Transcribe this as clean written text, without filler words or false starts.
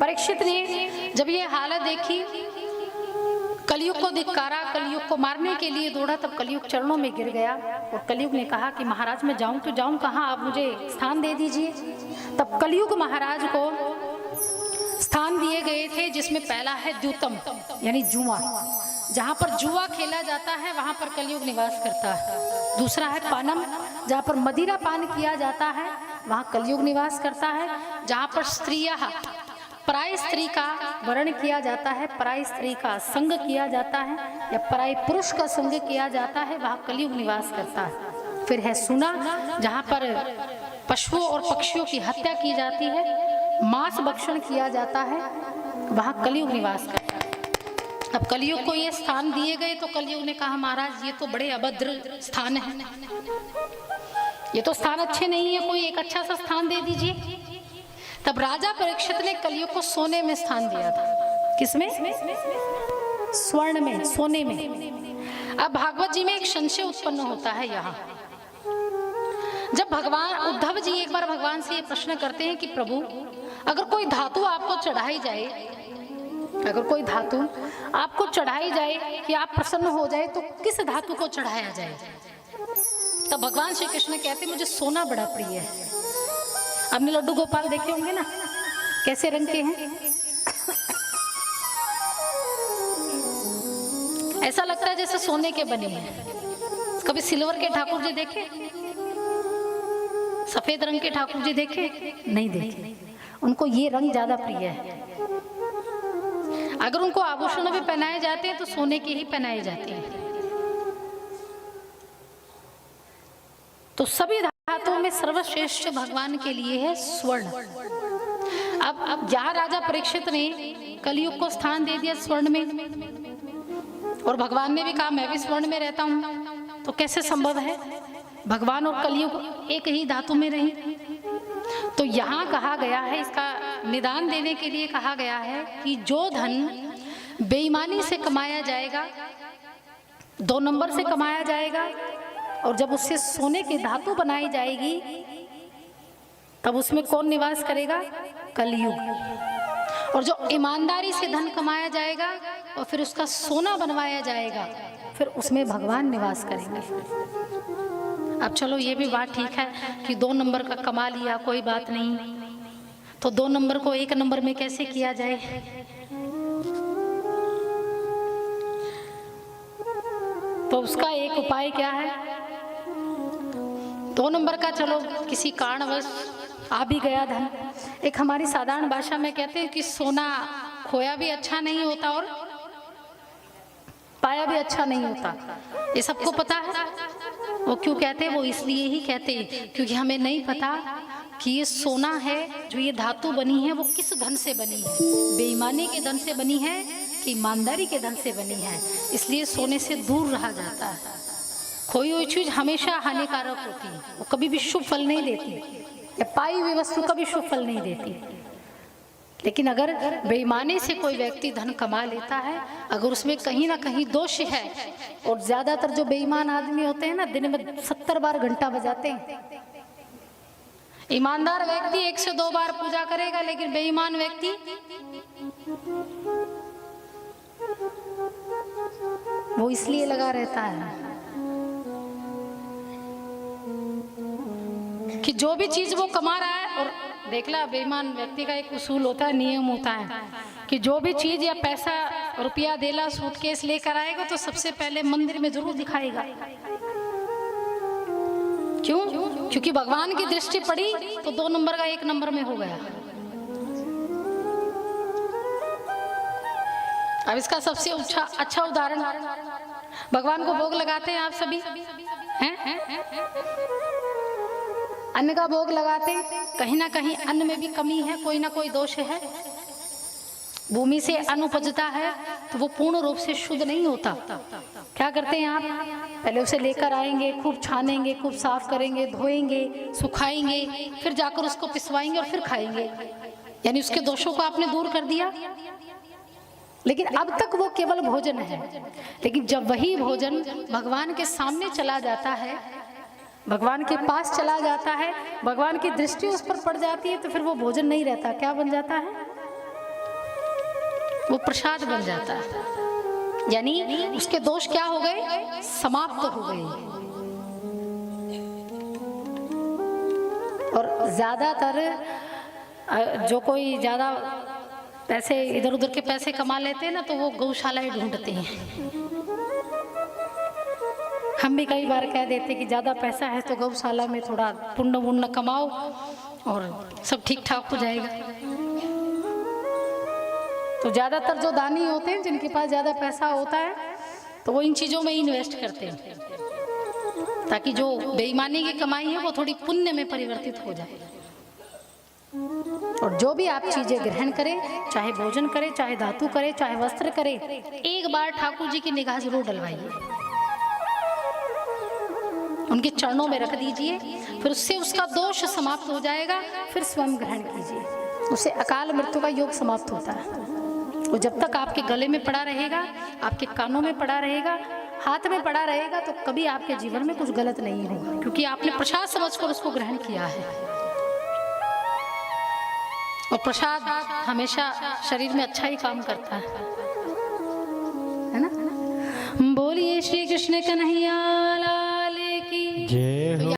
परीक्षित ने जब ये हालत देखी, कलयुग को धिक्कारा, कलयुग को मारने के लिए दौड़ा, तब कलयुग चरणों में गिर गया और कलयुग ने कहा कि महाराज मैं जाऊं तो जाऊं कहाँ, आप मुझे स्थान दे दीजिए। तब कलयुग महाराज को स्थान दिए गए थे, जिसमें पहला है द्यूतम यानी जुआ, जहाँ पर जुआ खेला जाता है वहाँ पर कलयुग निवास करता है। दूसरा है पानम, जहाँ पर मदिरा पान किया जाता है वहाँ कलयुग निवास करता है। जहाँ पर स्त्रियाँ, पराई स्त्री का वर्ण किया जाता है, पराई स्त्री का संग किया जाता है या पराई पुरुष का संग किया जाता है, वहाँ कलयुग निवास करता है। फिर है सुना, जहाँ पर पशुओं और पक्षियों की हत्या की जाती है, मांस भक्षण किया जाता है, वहाँ कलयुग निवास करता है। अब कलयुग को ये स्थान दिए गए तो कलयुग ने कहा महाराज ये तो बड़े अभद्र स्थान है, ये तो स्थान अच्छे नहीं है, कोई एक अच्छा सा स्थान दे दीजिए। तब राजा परीक्षित ने कलयुग को सोने में स्थान दिया था। किसमें? स्वर्ण में, सोने में। अब भागवत जी में एक संशय उत्पन्न होता है यहाँ। जब भगवान उद्धव जी एक बार भगवान से ये प्रश्न करते हैं कि प्रभु अगर कोई धातु आपको चढ़ाई जाए, अगर कोई धातु आपको चढ़ाई जाए कि आप प्रसन्न हो जाए तो किस धातु को चढ़ाया जाए? तब भगवान श्री कृष्ण कहते मुझे सोना बड़ा प्रिय है। आपने लड्डू गोपाल देखे होंगे ना, कैसे रंग के हैं, ऐसा लगता है जैसे सोने के बने हैं। कभी सिल्वर के ठाकुर जी देखे? सफेद रंग के ठाकुर जी देखे? नहीं देखे। उनको ये रंग ज्यादा प्रिय है। अगर उनको आभूषण भी पहनाए जाते हैं तो सोने के ही पहनाए जाते हैं। तो सभी धातुओं में सर्वश्रेष्ठ भगवान के लिए है स्वर्ण। अब यहाँ राजा परीक्षित ने कलयुग को स्थान दे दिया स्वर्ण में, और भगवान ने भी कहा मैं भी स्वर्ण में रहता हूँ, तो कैसे संभव है? भगवान और कलयुग एक ही धातु में रही। तो यहाँ कहा गया है, इसका निदान देने के लिए कहा गया है कि जो धन बेईमानी से कमाया जाएगा, 2 नंबर से कमाया जाएगा, और जब उससे सोने की धातु बनाई जाएगी तब उसमें कौन निवास करेगा? कलयुग। और जो ईमानदारी से धन कमाया जाएगा और फिर उसका सोना बनवाया जाएगा, फिर उसमें भगवान निवास करेंगे। अब चलो ये भी बात ठीक है कि 2 नंबर का कमा लिया, कोई बात नहीं, तो 2 नंबर को 1 नंबर में कैसे किया जाए? तो उसका एक उपाय क्या है? 2 नंबर का चलो किसी कारणवश आ भी गया धन, एक हमारी साधारण भाषा में कहते हैं कि सोना खोया भी अच्छा नहीं होता और पाया भी अच्छा नहीं होता। ये सबको पता है। वो क्यों कहते हैं? वो इसलिए ही कहते हैं क्योंकि हमें नहीं पता कि ये सोना है, जो ये धातु बनी है, वो किस धन से बनी है, बेईमानी के धन से बनी है कि ईमानदारी के धन से बनी है। इसलिए सोने से दूर रहा जाता है। खोई हुई चीज हमेशा हानिकारक होती है, वो कभी भी शुभ फल नहीं देती, या पाई हुई वस्तु कभी शुभ फल नहीं देती। लेकिन अगर बेईमानी से कोई व्यक्ति धन कमा लेता है, अगर उसमें कहीं ना कहीं दोष है, और ज्यादातर जो बेईमान आदमी होते हैं ना, दिन में 70 बार घंटा बजाते हैं। ईमानदार व्यक्ति 1 से 2 बार पूजा करेगा, लेकिन बेईमान व्यक्ति वो इसलिए लगा रहता है कि जो भी चीज वो कमा रहा है, और देख ला बेईमान व्यक्ति का एक उसूल होता है, नियम होता है कि जो भी चीज या पैसा रुपया देला सूटकेस लेकर आएगा तो सबसे पहले मंदिर में जरूर दिखाएगा। क्यों? क्योंकि भगवान की दृष्टि पड़ी तो 2 नंबर का 1 नंबर में हो गया। अब इसका सबसे अच्छा उदाहरण, भगवान को भोग लगाते हैं आप सभी हैं? अन्न का भोग लगाते, कहीं ना कहीं अन्न में भी कमी है, कोई ना कोई दोष है। भूमि से अन्न उपजता है तो वो पूर्ण रूप से शुद्ध नहीं होता। क्या करते हैं आप? पहले उसे लेकर आएंगे, खूब छानेंगे, खूब साफ करेंगे, धोएंगे, सुखाएंगे, फिर जाकर उसको पिसवाएंगे और फिर खाएंगे। यानी उसके दोषों को आपने दूर कर दिया। लेकिन अब तक वो केवल भोजन है, लेकिन जब वही भोजन भगवान के सामने चला जाता है, भगवान के पास चला जाता है, भगवान की दृष्टि उस पर पड़ जाती है, तो फिर वो भोजन नहीं रहता। क्या बन जाता है? वो प्रसाद बन जाता है, यानी उसके दोष क्या हो गए, समाप्त हो गए। और ज्यादातर जो कोई ज्यादा पैसे इधर उधर के पैसे कमा लेते हैं ना, तो वो गौशालाएं ढूंढते हैं। हम भी कई बार कह देते कि ज्यादा पैसा है तो गौशाला में थोड़ा पुण्य वुण्य कमाओ और सब ठीक ठाक हो जाएगा। तो ज्यादातर जो दानी होते हैं, जिनके पास ज्यादा पैसा होता है, तो वो इन चीजों में इन्वेस्ट करते हैं, ताकि जो बेईमानी की कमाई है वो थोड़ी पुण्य में परिवर्तित हो जाए। और जो भी आप चीजें ग्रहण करें, चाहे भोजन करें, चाहे धातु करें, चाहे वस्त्र करें, एक बार ठाकुर जी की निगाह जरूर डलवाइए, उनके चरणों में रख दीजिए, फिर उससे उसका दोष समाप्त हो जाएगा। फिर स्वयं ग्रहण कीजिए, उससे अकाल मृत्यु का योग समाप्त होता है। वो जब तक आपके गले में पड़ा रहेगा, आपके कानों में पड़ा रहेगा, हाथ में पड़ा रहेगा, तो कभी आपके जीवन में कुछ गलत नहीं होगा, क्योंकि आपने प्रसाद समझकर उसको ग्रहण किया है। और प्रसाद हमेशा शरीर में अच्छा ही काम करता है ना। बोलिए श्री कृष्ण कन्हैया